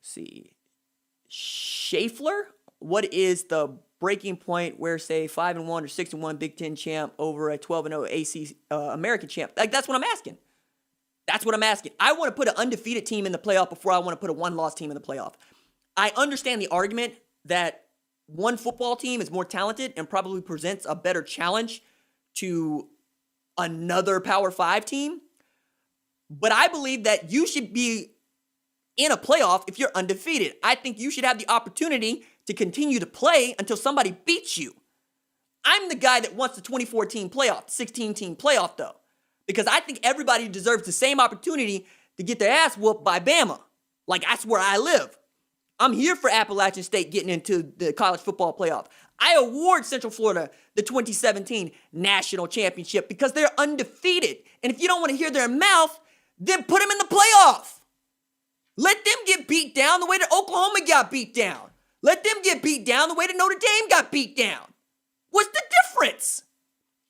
see. Schaffer, what is the breaking point where, say, 5-1 or 6-1 Big Ten champ over a 12-0 AC American champ? Like, that's what I'm asking. That's what I'm asking. I want to put an undefeated team in the playoff before I want to put a one-loss team in the playoff. I understand the argument that one football team is more talented and probably presents a better challenge to another Power 5 team. But I believe that you should be in a playoff if you're undefeated. I think you should have the opportunity to continue to play until somebody beats you. I'm the guy that wants the 24-team playoff, 16-team playoff, though, because I think everybody deserves the same opportunity to get their ass whooped by Bama. Like, that's where I live. I'm here for Appalachian State getting into the college football playoff. I award Central Florida the 2017 national championship because they're undefeated. And if you don't want to hear their mouth, then put them in the playoff. Let them get beat down the way that Oklahoma got beat down. Let them get beat down the way that Notre Dame got beat down. What's the difference?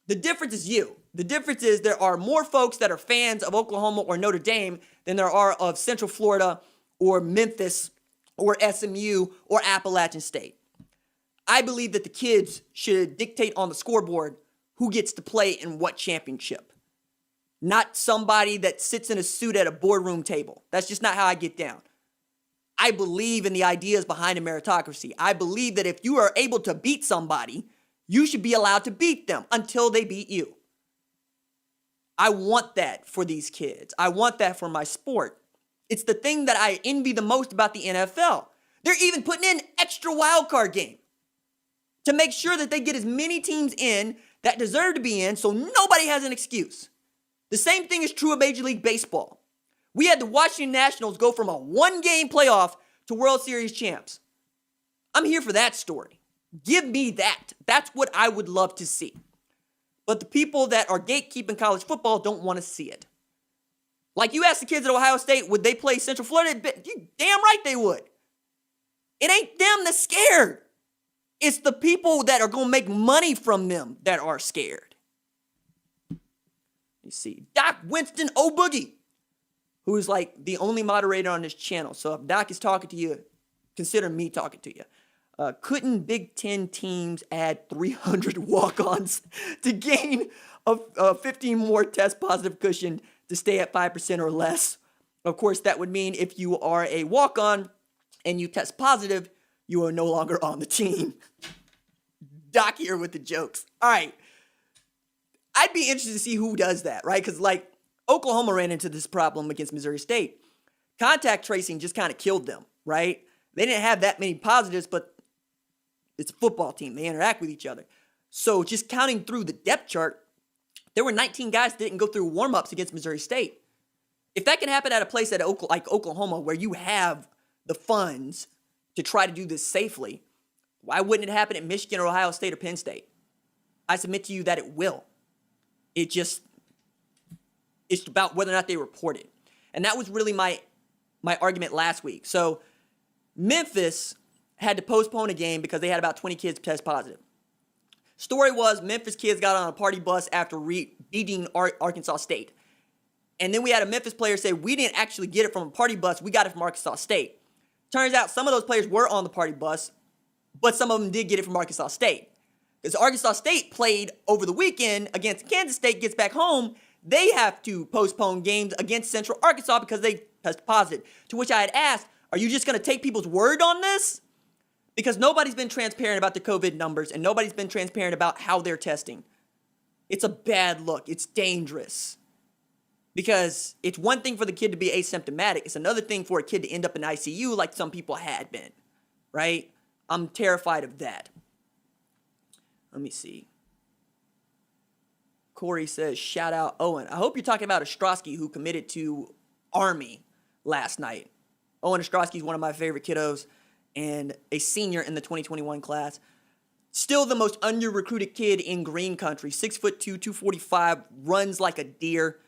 The difference is you. The difference is there are more folks that are fans of Oklahoma or Notre Dame than there are of Central Florida or Memphis or SMU or Appalachian State. I believe that the kids should dictate on the scoreboard who gets to play in what championship. Not somebody that sits in a suit at a boardroom table. That's just not how I get down. I believe in the ideas behind a meritocracy. I believe that if you are able to beat somebody, you should be allowed to beat them until they beat you. I want that for these kids. I want that for my sport. It's the thing that I envy the most about the NFL. They're even putting in extra wildcard game to make sure that they get as many teams in that deserve to be in so nobody has an excuse. The same thing is true of Major League Baseball. We had the Washington Nationals go from a one-game playoff to World Series champs. I'm here for that story. Give me that. That's what I would love to see. But the people that are gatekeeping college football don't want to see it. Like, you ask the kids at Ohio State, would they play Central Florida? You damn right they would. It ain't them that's scared. It's the people that are going to make money from them that are scared. You see, Doc Winston O'Boogie, who is like the only moderator on this channel. So if Doc is talking to you, consider me talking to you. Couldn't Big Ten teams add 300 walk-ons to gain a 15 more test positive cushion to stay at 5% or less? Of course, that would mean if you are a walk-on and you test positive, you are no longer on the team. Doc here with the jokes. All right. I'd be interested to see who does that, right? Because, like, Oklahoma ran into this problem against Missouri State. Contact tracing just kind of killed them, right? They didn't have that many positives, but it's a football team. They interact with each other. So just counting through the depth chart, there were 19 guys that didn't go through warm-ups against Missouri State. If that can happen at a place like Oklahoma where you have the funds to try to do this safely, why wouldn't it happen at Michigan or Ohio State or Penn State? I submit to you that it will. It's about whether or not they report it. And that was really my argument last week. So Memphis had to postpone a game because they had about 20 kids test positive. Story was Memphis kids got on a party bus after beating Arkansas State. And then we had a Memphis player say, we didn't actually get it from a party bus, we got it from Arkansas State. Turns out some of those players were on the party bus, but some of them did get it from Arkansas State. Because Arkansas State played over the weekend against Kansas State, gets back home, they have to postpone games against Central Arkansas because they tested positive. To which I had asked, are you just going to take people's word on this? Because nobody's been transparent about the COVID numbers and nobody's been transparent about how they're testing. It's a bad look. It's dangerous. Because it's one thing for the kid to be asymptomatic. It's another thing for a kid to end up in ICU like some people had been, right? I'm terrified of that. Let me see. Corey says, shout out Owen. I hope you're talking about Ostrowski, who committed to Army last night. Owen Ostrowski is one of my favorite kiddos and a senior in the 2021 class. Still the most under-recruited kid in Green Country. 6'2", 245, runs like a deer,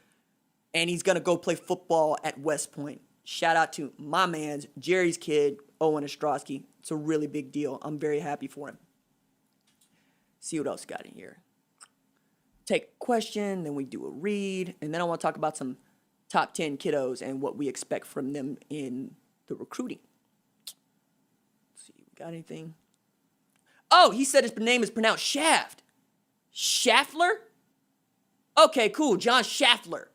and he's going to go play football at West Point. Shout out to my man's, Jerry's kid, Owen Ostrowski. It's a really big deal. I'm very happy for him. See what else got in here. Take a question, then we do a read, and then I want to talk about some top 10 kiddos and what we expect from them in the recruiting. Got anything? Oh, he said his name is pronounced Shaft. Schaffler? Okay, cool. John Schaffler.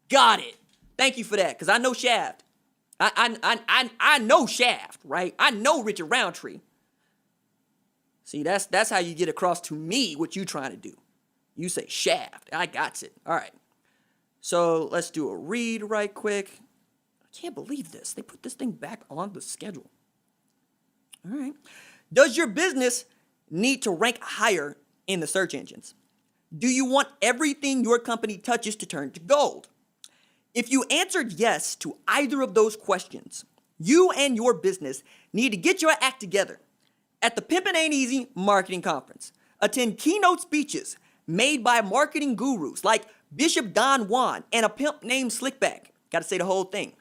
Got it. Thank you for that, because I know Shaft. I know Shaft, right? I know Richard Roundtree. See, that's how you get across to me what you trying to do. You say Shaft. I got it. All right. So let's do a read right quick. I can't believe this. They put this thing back on the schedule. All right. Does your business need to rank higher in the search engines? Do you want everything your company touches to turn to gold? If you answered yes to either of those questions, you and your business need to get your act together. At the Pimpin' Ain't Easy Marketing Conference, attend keynote speeches made by marketing gurus like Bishop Don Juan and a pimp named Slickback. Got to say the whole thing.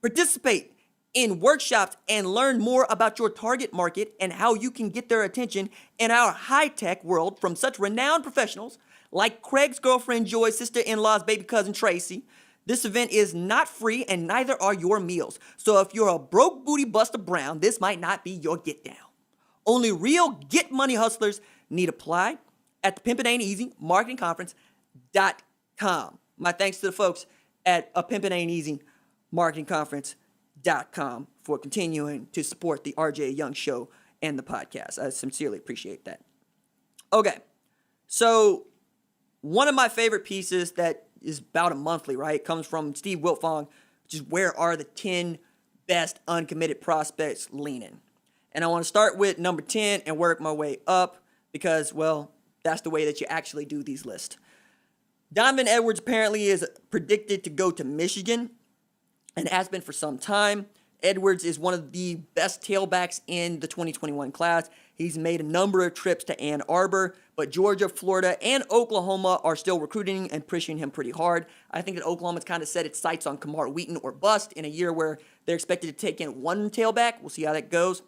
Participate in workshops and learn more about your target market and how you can get their attention in our high-tech world from such renowned professionals like Craig's girlfriend Joy's sister-in-law's baby cousin Tracy. This event is not free and neither are your meals. So if you're a broke booty Buster Brown, this might not be your get down. Only real get money hustlers need apply at the Pimpin' Ain't Easy Marketing Conference.com. My thanks to the folks at a Pimpin' Ain't Easy Marketing Conference.com for continuing to support the RJ Young Show and the podcast. I sincerely appreciate that. Okay, so one of my favorite pieces that is about a monthly, right, comes from Steve Wiltfong, which is where are the 10 best uncommitted prospects leaning? And I want to start with number 10 and work my way up because, well, that's the way that you actually do these lists. Donovan Edwards apparently is predicted to go to Michigan and has been for some time. Edwards is one of the best tailbacks in the 2021 class. He's made a number of trips to Ann Arbor, but Georgia, Florida, and Oklahoma are still recruiting and pushing him pretty hard. I think that Oklahoma's kind of set its sights on Kamar Wheaton or bust in a year where they're expected to take in one tailback. We'll see how that goes.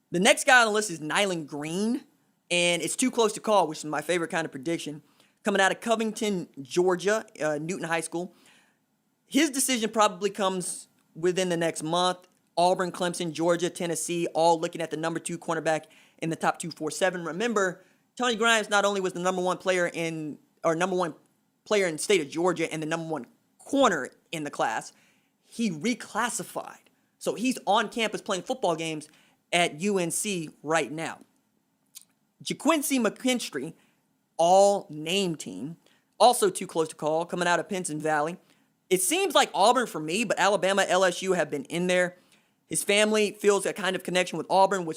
The next guy on the list is Nyland Green, and it's too close to call, which is my favorite kind of prediction. Coming out of Covington, Georgia, Newton High School. His decision probably comes within the next month. Auburn, Clemson, Georgia, Tennessee, all looking at the number 2 cornerback in the top 247. Remember, Tony Grimes not only was the number one player in the state of Georgia and the number 1 corner in the class, he reclassified. So he's on campus playing football games at UNC right now. JaQuincy McKinstry, all name team, also too close to call, coming out of Pinson Valley. It seems like Auburn for me, but Alabama, LSU have been in there. His family feels a kind of connection with Auburn, which